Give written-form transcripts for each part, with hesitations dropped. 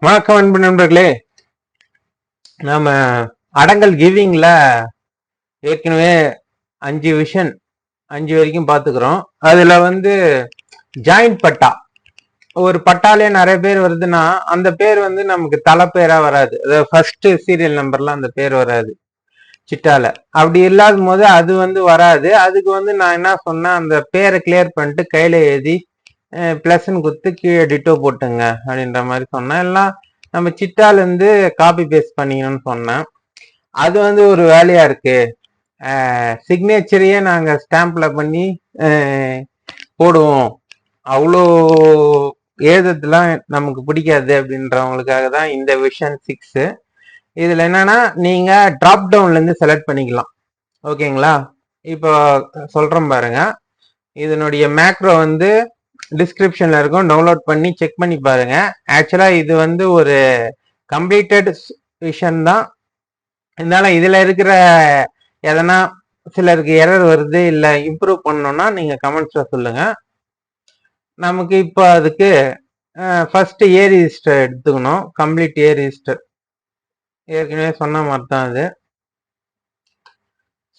வணக்கம் அன்பு நண்பர்களே. நாம அடங்கல் கிவிங்ல ஏற்கனவே 5 விஷன் 5 வரைக்கும் பாத்துக்கிறோம். அதுல வந்து ஜாயிண்ட் பட்டா, ஒரு பட்டாலே நிறைய பேர் வருதுன்னா அந்த பேர் வந்து நமக்கு தலை பேரா வராது. அதாவது ஃபர்ஸ்ட் சீரியல் நம்பர்லாம் அந்த பேர் வராது சிட்டால. அப்படி இல்லாத போது அது வந்து வராது. அதுக்கு வந்து நான் என்ன சொன்னேன், அந்த பேரை கிளியர் பண்ணிட்டு கையில எழுதி பிளஸ்ன்னு குத்து கீழே டிட்டோ போட்டுங்க அப்படின்ற மாதிரி சொன்னேன். எல்லாம் நம்ம சிட்டால இருந்து காப்பி பேஸ்ட் பண்ணிக்கணும்னு சொன்னேன். அது வந்து ஒரு வேலையா இருக்கு. சிக்னேச்சரையே நாங்க ஸ்டாம்ப்ல பண்ணி போடுவோம், அவ்வளோ எழுதுறதுலாம் நமக்கு பிடிக்காது அப்படின்றவங்களுக்காக தான் இந்த விஷன் 6. இதுல என்னன்னா நீங்க டிராப் டவுன்ல இருந்து செலக்ட் பண்ணிக்கலாம். ஓகேங்களா? இப்போ சொல்றேன் பாருங்க. இதனுடைய மேக்ரோ வந்து டிஸ்கிரிப்ஷன்ல இருக்கும், டவுன்லோட் பண்ணி செக் பண்ணி பாருங்க. ஆக்சுவலா இது வந்து ஒரு கம்ப்ளீட்டட் விஷன் தான். இருந்தாலும் இதுல இருக்கிற எதனா சிலருக்கு எரர் வருது இல்ல இம்ப்ரூவ் பண்ணணும்னா நீங்க கமெண்ட்ஸ்ல சொல்லுங்க. நமக்கு இப்போ அதுக்கு ஃபர்ஸ்ட் ஏ ரிஜிஸ்டர் எடுத்துக்கணும். கம்ப்ளீட் ஏ ரிஜிஸ்டர் ஏற்கனவே சொன்ன மாதிரி தான். அது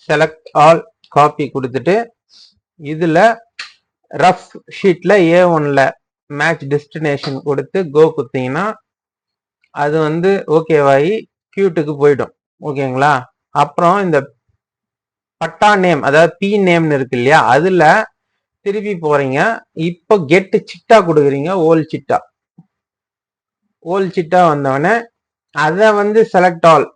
செலக்ட் ஆல் காப்பி கொடுத்துட்டு இதுல ரஃப் ஷீட்ல A1ல மேட்ச் டெஸ்டினேஷன் கொடுத்து கோ குத்தீங்கன்னா அது வந்து ஓகேவாகி கியூட்டுக்கு போயிடும். ஓகேங்களா? அப்புறம் இந்த பட்டா நேம், அதாவது பி நேம்னு இருக்கு இல்லையா, அதுல திருப்பி போறீங்க. இப்போ கெட் சிட்டா கொடுக்குறீங்க. ஓல் சிட்டா வந்தவொடனே அதை வந்து செலக்ட் ஆல்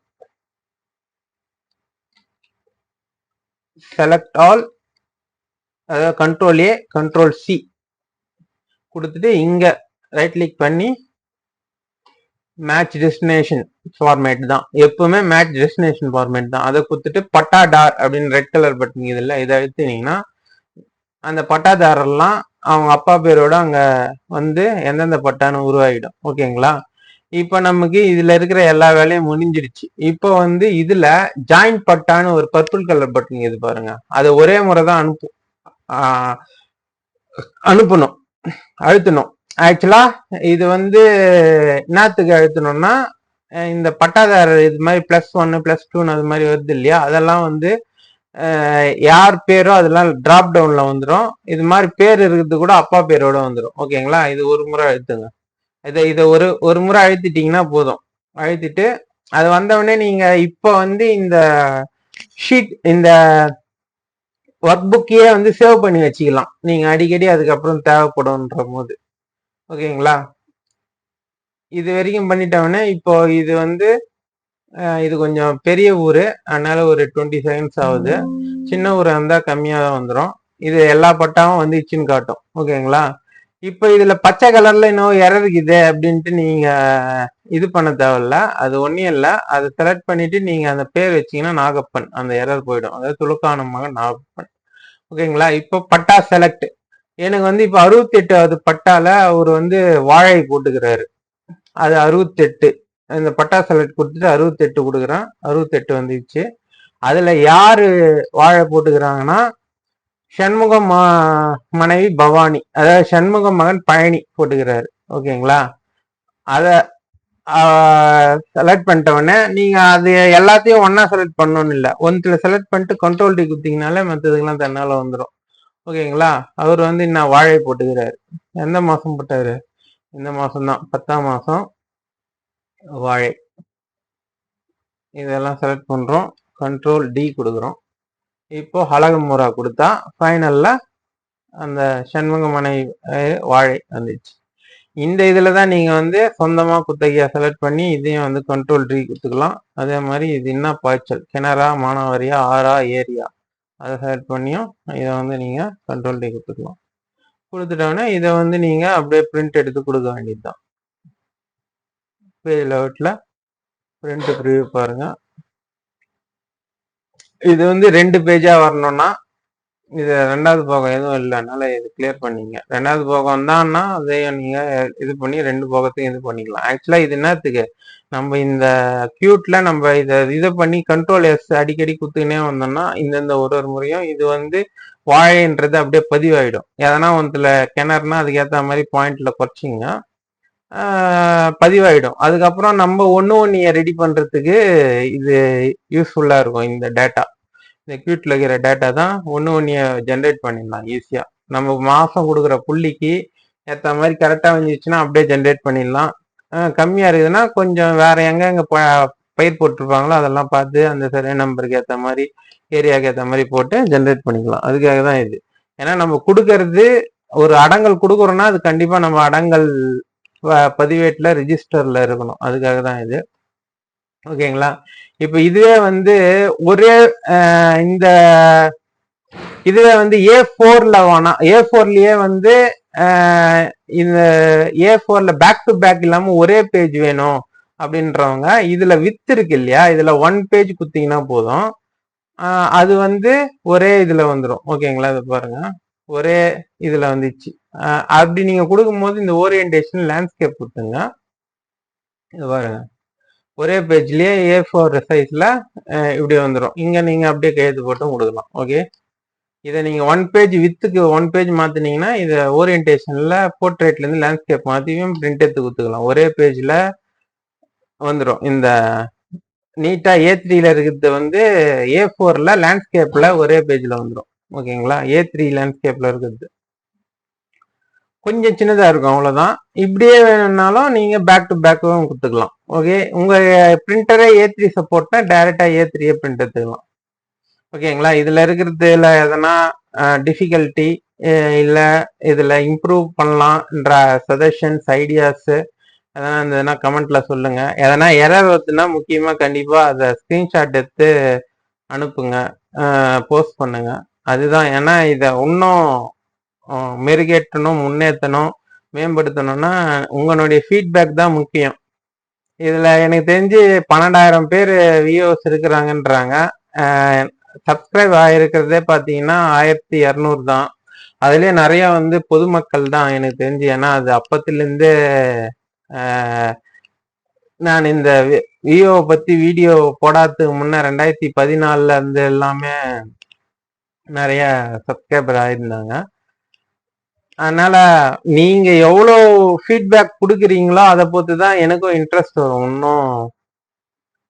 அதாவது கண்ட்ரோல் A கண்ட்ரோல் C கொடுத்துட்டு இங்க ரைட் கிளிக் பண்ணி மேட்ச் டெஸ்டினேஷன் ஃபார்மேட் தான், எப்பவுமே மேட்ச் டெஸ்டினேஷன் ஃபார்மேட் தான். அதை கொடுத்துட்டு பட்டாடார் அப்படின்னு ரெட் கலர் பட்டன் இதுல இதை அழுத்தினீங்கன்னா அந்த பட்டாதாரெல்லாம் அவங்க அப்பா பேரோட அங்க வந்து எந்தெந்த பட்டான்னு உருவாகிடும். ஓகேங்களா? இப்ப நமக்கு இதுல இருக்கிற எல்லா வேலையும் முடிஞ்சிடுச்சு. இப்போ வந்து இதுல ஜாயிண்ட் பட்டான்னு ஒரு பர்பிள் கலர் பட்டன் இது பாருங்க, அது ஒரே முறை தான் அனுப்பணும், அழுத்தணும். ஆக்சுவலா இது வந்து என்னத்துக்கு அழுத்தணும்னா, இந்த பட்டாதாரர் இது மாதிரி +1 +2 அது மாதிரி வருது இல்லையா, அதெல்லாம் வந்து யார் பேரோ அதெல்லாம் டிராப் டவுன்ல வந்துடும். இது மாதிரி பேர் இருக்கிறது கூட அப்பா பேரோட வந்துடும். ஓகேங்களா? இது ஒரு முறை அழுத்துங்க. இதை ஒரு முறை அழுத்திட்டீங்கன்னா போதும். அழுத்திட்டு அது வந்தவொடனே நீங்க இப்போ வந்து இந்த ஷீட், இந்த ஒர்க் புக்கையே வந்து சேவ் பண்ணி வச்சுக்கலாம் நீங்க அடிக்கடி அதுக்கப்புறம் தேவைப்படும்ன்ற போது. ஓகேங்களா? இது வரைக்கும் பண்ணிட்டவொடனே இப்போ இது வந்து இது கொஞ்சம் பெரிய ஊரு, அதனால ஒரு 20 செகண்ட்ஸ் ஆகுது. சின்ன ஊரா இருந்தா கம்மியா தான் வந்துடும். இது எல்லா பட்டாவும் வந்து இச்சுன்னு காட்டும். ஓகேங்களா? இப்போ இதுல பச்சை கலர்ல இன்னும் எரர் இருக்குது அப்படின்ட்டு நீங்க இது பண்ண தேவையில்ல. அது ஒன்றும் இல்லை. அதை செலக்ட் பண்ணிட்டு நீங்க அந்த பேர் வச்சீங்கன்னா நாகப்பன், அந்த எரர் போயிடும். அதாவது துலுக்கான மகன் நாகப்பன். ஓகேங்களா? இப்போ பட்டா செலக்ட். எனக்கு வந்து இப்போ 68வது பட்டால அவர் வந்து வாழை போட்டுக்கிறாரு. அது 68. இந்த பட்டா செலக்ட் கொடுத்துட்டு 68 கொடுக்குறேன். 68 வந்துச்சு. அதுல யாரு வாழை போட்டுக்கிறாங்கன்னா சண்முகம் மனைவி பவானி, அதாவது சண்முகம் மகன் பழனி போட்டுக்கிறாரு. ஓகேங்களா? அத செலக்ட் பண்ணிட்டவொடனே நீங்க அது எல்லாத்தையும் ஒன்னா செலக்ட் பண்ணணும்னு இல்லை. ஒன்றுல செலக்ட் பண்ணிட்டு கண்ட்ரோல் டி குத்திங்கனாலே மற்றதுக்கெல்லாம் தன்னால வந்துடும். ஓகேங்களா? அவர் வந்து இன்னும் வாழை போட்டுக்கிறாரு. எந்த மாசம் போட்டாரு? இந்த மாசம் தான், 10ஆம் மாசம் வாழை. இதெல்லாம் செலக்ட் பண்றோம், கண்ட்ரோல் டி கொடுக்குறோம். இப்போ ஹலகமுரா கொடுத்தா ஃபைனல்ல அந்த சண்முக மனைவி வாழை வந்துச்சு. இந்த இதுல தான் நீங்க வந்து சொந்தமா குத்தகையா செலக்ட் பண்ணி இதையும் வந்து கண்ட்ரோல் டி கொடுத்துக்கலாம். அதே மாதிரி இது என்ன பாய்ச்சல், கிணறா மானாவாரியா ஆறா ஏரியா, அதை செலக்ட் பண்ணியும் இதை வந்து நீங்க கண்ட்ரோல் டி கொடுத்துக்கலாம். கொடுத்துட்டோன்னா இதை வந்து நீங்க அப்படியே பிரிண்ட் எடுத்து கொடுக்க வேண்டியதுதான். பேஜ் லெவல்ல பிரிண்ட் ப்ரிவியூ பாருங்க. இது வந்து 2 பேஜா வரணும்னா இது 2வது பாகம் எதுவும் இல்லை, அதனால இது கிளியர் பண்ணிங்க. 2வது பாகம் தான்னா அதையும் நீங்க இது பண்ணி 2 பாகத்தையும் இது பண்ணிக்கலாம். ஆக்சுவலா இது என்னத்துக்கு, நம்ம இந்த கியூட்ல நம்ம இதை பண்ணி கண்ட்ரோல் எஸ் அடிக்கடி குத்துக்கினே வந்தோம்னா இந்தந்த ஒரு முறையும் இது வந்து வாழைன்றது அப்படியே பதிவாயிடும். எதனா ஒன்றுல கிணறுனா அதுக்கேற்ற மாதிரி பாயிண்ட்ல குறைச்சிங்க. பதிவாயிடும். அதுக்கப்புறம் நம்ம ஒன்னிய ரெடி பண்றதுக்கு இது யூஸ்ஃபுல்லா இருக்கும். இந்த டேட்டா, இந்த கியூட்ல இருக்கிற டேட்டா தான் ஒன்னிய ஜென்ரேட் பண்ணிடலாம் ஈஸியா. நம்ம மாசம் கொடுக்குற புள்ளிக்கு ஏற்ற மாதிரி கரெக்டா வந்துச்சுன்னா அப்படியே ஜென்ரேட் பண்ணிடலாம். கம்மியா இருக்குதுன்னா கொஞ்சம் வேற எங்க பயிர் போட்டிருப்பாங்களோ அதெல்லாம் பார்த்து அந்த சர்வே நம்பருக்கு ஏற்ற மாதிரி ஏரியாவுக்கு ஏற்ற மாதிரி போட்டு ஜென்ரேட் பண்ணிக்கலாம். அதுக்காக தான் இது. ஏன்னா நம்ம கொடுக்கறது ஒரு அடங்கல் கொடுக்குறோம்னா அது கண்டிப்பா நம்ம அடங்கல் பதிவேட்டில் ரிஜிஸ்டர்ல இருக்கணும். அதுக்காக தான் இது. ஓகேங்களா? இப்ப இதுவே வந்து ஒரே இந்த இதுவே வந்து A4ல வேணாம், A4லயே வந்து இந்த A4ல பேக் டு பேக் இல்லாம ஒரே பேஜ் வேணும் அப்படின்றவங்க இதுல வித் இருக்கு இல்லையா, இதுல 1 பேஜ் குத்திங்கன்னா போதும். அது வந்து ஒரே இதுல வந்துடும். ஓகேங்களா? இது பாருங்க, ஒரே இதுல வந்துச்சு. அப்படி நீங்க கொடுக்கும்போது இந்த ஓரியன்டேஷன் லேண்ட்ஸ்கேப் கொடுத்துங்க. இது பாருங்க, ஒரே பேஜ்லயே A4 சைஸ்ல இப்படி வந்துடும். இங்க நீங்க அப்படியே கையெழுத்து போட்டும் கொடுக்கலாம். ஓகே, இதை நீங்க 1 பேஜ் வித்துக்கு 1 பேஜ் மாத்தினீங்கன்னா இதை ஓரியன்டேஷன்ல போர்ட்ரேட்ல இருந்து லேண்ட்ஸ்கேப் மாத்தியும் பிரிண்ட் எடுத்து கொடுத்துக்கலாம். ஒரே பேஜ்ல வந்துடும். இந்த நீட்டா A3ல இருக்கிறது வந்து A4ல லேண்ட்ஸ்கேப்ல ஒரே பேஜ்ல வந்துடும். ஓகேங்களா? A3 லேண்ட்ஸ்கேப்ல இருக்கிறது கொஞ்சம் சின்னதா இருக்கும், அவ்வளவுதான். இப்படியே வேணும்னாலும் நீங்க பேக் டு பேக்கும் கொடுத்துக்கலாம். ஓகே, உங்க பிரிண்டரே A3 சப்போர்ட்னா டைரக்டா A3 பிரிண்ட் எடுத்துக்கலாம். ஓகேங்களா? இதுல இருக்கிறதுல எதனா டிஃபிகல்ட்டி இல்ல இதுல இம்ப்ரூவ் பண்ணலாம்ன்ற சஜஷன்ஸ் ஐடியாஸ் எதனா இருந்ததுன்னா கமெண்ட்ல சொல்லுங்க. எதனா எரர் வருதுன்னா முக்கியமா கண்டிப்பா அதை ஸ்கிரீன்ஷாட் எடுத்து அனுப்புங்க, போஸ்ட் பண்ணுங்க. அதுதான். ஏன்னா இதை இன்னும் மெருகேற்றணும், முன்னேற்றணும், மேம்படுத்தணும்னா உங்களுடைய ஃபீட்பேக் தான் முக்கியம். இதுல எனக்கு தெரிஞ்சு 12,000 பேர் வியூவர்ஸ் இருக்கிறாங்கன்றாங்க. சப்ஸ்கிரைப் ஆகிருக்கிறதே பார்த்தீங்கன்னா 1200 தான். அதுலேயே நிறைய வந்து பொதுமக்கள் தான் எனக்கு தெரிஞ்சு. ஏன்னா அது அப்பத்திலேருந்து நான் இந்த விஓவை பற்றி வீடியோ போடாததுக்கு முன்னே 2014 இருந்து எல்லாமே நிறைய சப்ஸ்கிரைபர் ஆயிருந்தாங்க. அதனால நீங்க எவ்வளோ ஃபீட்பேக் கொடுக்குறீங்களோ அதை பொறுத்து தான் எனக்கும் இன்ட்ரெஸ்ட் வரும். இன்னும்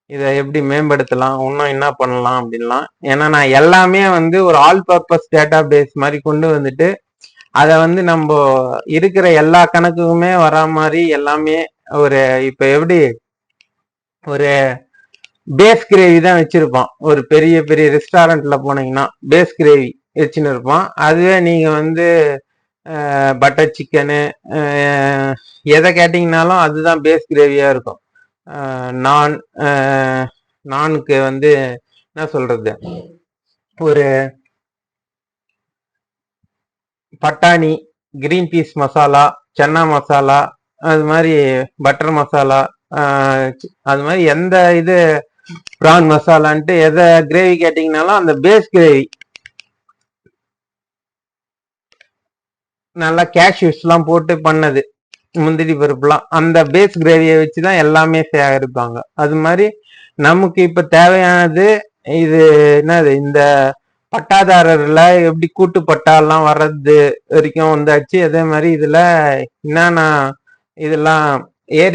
இதை எப்படி மேம்படுத்தலாம், இன்னும் என்ன பண்ணலாம் அப்படின்லாம். ஏன்னா நான் எல்லாமே வந்து ஒரு ஆல் பர்பஸ் டேட்டா பேஸ் மாதிரி கொண்டு வந்துட்டு அதை வந்து நம்ம இருக்கிற எல்லா கணக்குக்குமே வரா மாதிரி எல்லாமே ஒரு இப்போ எப்படி ஒரு பேஸ் கிரேவி தான் வச்சிருப்பான். ஒரு பெரிய பெரிய ரெஸ்டாரண்ட்ல போனீங்கன்னா பேஸ் கிரேவி வச்சுன்னு இருப்பான். அதுவே நீங்க வந்து பட்டர் சிக்கனு எதை கேட்டிங்கனாலும் அதுதான் பேஸ் கிரேவியா இருக்கும். நானுக்கு வந்து என்ன சொல்றது, ஒரு பட்டாணி, கிரீன் பீஸ் மசாலா, சன்னா மசாலா, அது மாதிரி பட்டர் மசாலா, அது மாதிரி எந்த இது ப்ரான் மசாலான்ட்டு எதை கிரேவி கேட்டிங்கனாலும் அந்த பேஸ் கிரேவி நல்லா கேஷ்யூஸ்லாம் போட்டு பண்ணது, முந்திரி பருப்புலாம், அந்த பேஸ் கிரேவியை வச்சுதான் எல்லாமே சேகரிப்பாங்க. அது மாதிரி நமக்கு இப்ப தேவையானது இது என்னது, இந்த பட்டாதாரர்ல எப்படி கூட்டு பட்டாலாம் வர்றது வரைக்கும் வந்தாச்சு. அதே மாதிரி இதுல என்னன்னா இதெல்லாம் ஏ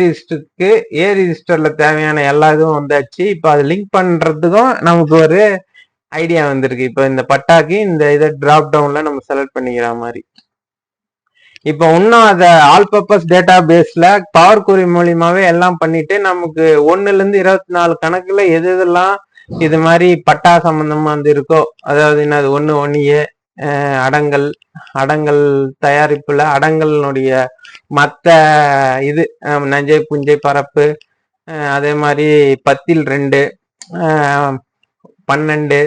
ரிஜிஸ்டர்ல தேவையான எல்லா இதுவும் வந்தாச்சு. இப்ப அது லிங்க் பண்றதுக்கும் நமக்கு ஒரு ஐடியா வந்திருக்கு. இப்ப இந்த பட்டாக்கு இந்த இதை டிராப் டவுன்ல நம்ம செலக்ட் பண்ணிக்கிற மாதிரி. இப்ப இன்னும் அதை ஆல் பர்பஸ் டேட்டா பேஸ்ல பவர் குரி மூலியமாவே எல்லாம் பண்ணிட்டு நமக்கு 1ல இருந்து 24 கணக்குல எது எதெல்லாம் இது மாதிரி பட்டா சம்பந்தமா வந்து இருக்கோ, அதாவது என்னது 1A அடங்கல் தயாரிப்புல அடங்கலினுடைய மற்ற இது நஞ்சை புஞ்சை பரப்பு, அதே மாதிரி 10ல் 2, 12,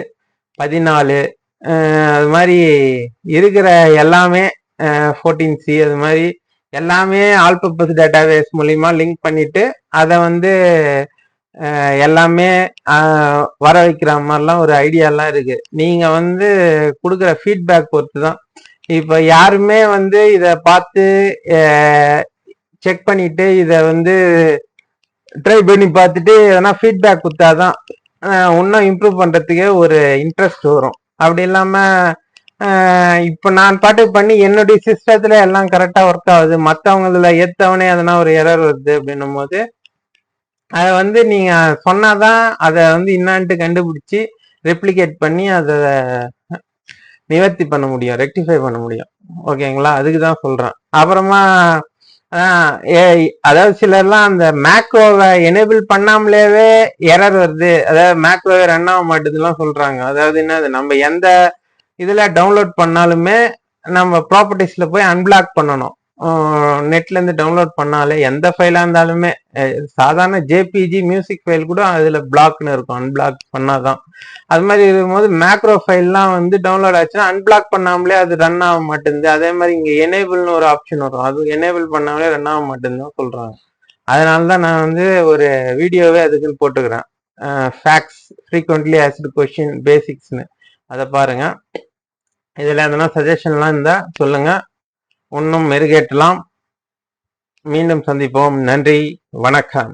14, அது மாதிரி இருக்கிற எல்லாமே 14C, அது மாதிரி எல்லாமே ஆல் பர்பஸ் டேட்டாபேஸ் மூலியமா லிங்க் பண்ணிட்டு அதை வந்து எல்லாமே வர வைக்கிற மாதிரிலாம் ஒரு ஐடியாலாம் இருக்கு. நீங்க வந்து கொடுக்குற ஃபீட்பேக் பொறுத்து தான். இப்ப யாருமே வந்து இதை பார்த்து செக் பண்ணிட்டு இதை வந்து ட்ரை பண்ணி பார்த்துட்டு எதனா ஃபீட்பேக் கொடுத்தாதான் இன்னும் இம்ப்ரூவ் பண்றதுக்கே ஒரு இன்ட்ரெஸ்ட் வரும். அப்படி இல்லாம இப்ப நான் பாட்டு பண்ணி என்னுடைய சிஸ்டத்துல எல்லாம் கரெக்டா ஒர்க் ஆகுது, மத்தவங்கள ஏத்தவனே அதனா ஒரு எரர் வருது அப்படின்னும் போது அதை வந்து நீங்க சொன்னாதான் அதை வந்து என்னான்ட்டு கண்டுபிடிச்சி ரெப்ளிகேட் பண்ணி அதை நிவர்த்தி பண்ண முடியும், ரெக்டிஃபை பண்ண முடியும். ஓகேங்களா, அதுக்கு தான் சொல்றேன். அப்புறமா அதாவது சிலர்லாம் அந்த மேக்ரோவை எனேபிள் பண்ணாமலேவே எரர் வருது, அதாவது மேக்ரோவே ரன் ஆக மாட்டேதுலாம் சொல்றாங்க. அதாவது என்னது, நம்ம எந்த இதுல டவுன்லோட் பண்ணாலுமே நம்ம ப்ராப்பர்ட்டிஸ்ல போய் அன்பிளாக் பண்ணணும். நெட்ல இருந்து டவுன்லோட் பண்ணாலே எந்த ஃபைலா இருந்தாலுமே, சாதாரண ஜேபிஜி மியூசிக் ஃபைல் கூட அதுல பிளாக்னு இருக்கும், அன்பிளாக் பண்ணாதான். அது மாதிரி இருக்கும்போது மேக்ரோ ஃபைல்லாம் வந்து டவுன்லோட் ஆச்சுன்னா அன்பிளாக் பண்ணாமலே அது ரன் ஆக மாட்டேங்குது. அதே மாதிரி இங்க எனேபிள்னு ஒரு ஆப்ஷன் வரும், அது எனேபிள் பண்ணாமலே ரன் ஆக மாட்டேங்குதுன்னு சொல்றாங்க. அதனாலதான் நான் வந்து ஒரு வீடியோவே அதுக்குன்னு போட்டுக்கிறேன், ஃபேக்ட்ஸ் ஃப்ரீக்வெண்ட்லி ஆஸ்க்டு கொஸ்டின் பேசிக்ஸ்னு. அதை பாருங்க. இதுல எதனா சஜஷன்லாம் இருந்தா சொல்லுங்க, இன்னும் மெருகேற்றலாம். மீண்டும் சந்திப்போம். நன்றி, வணக்கம்.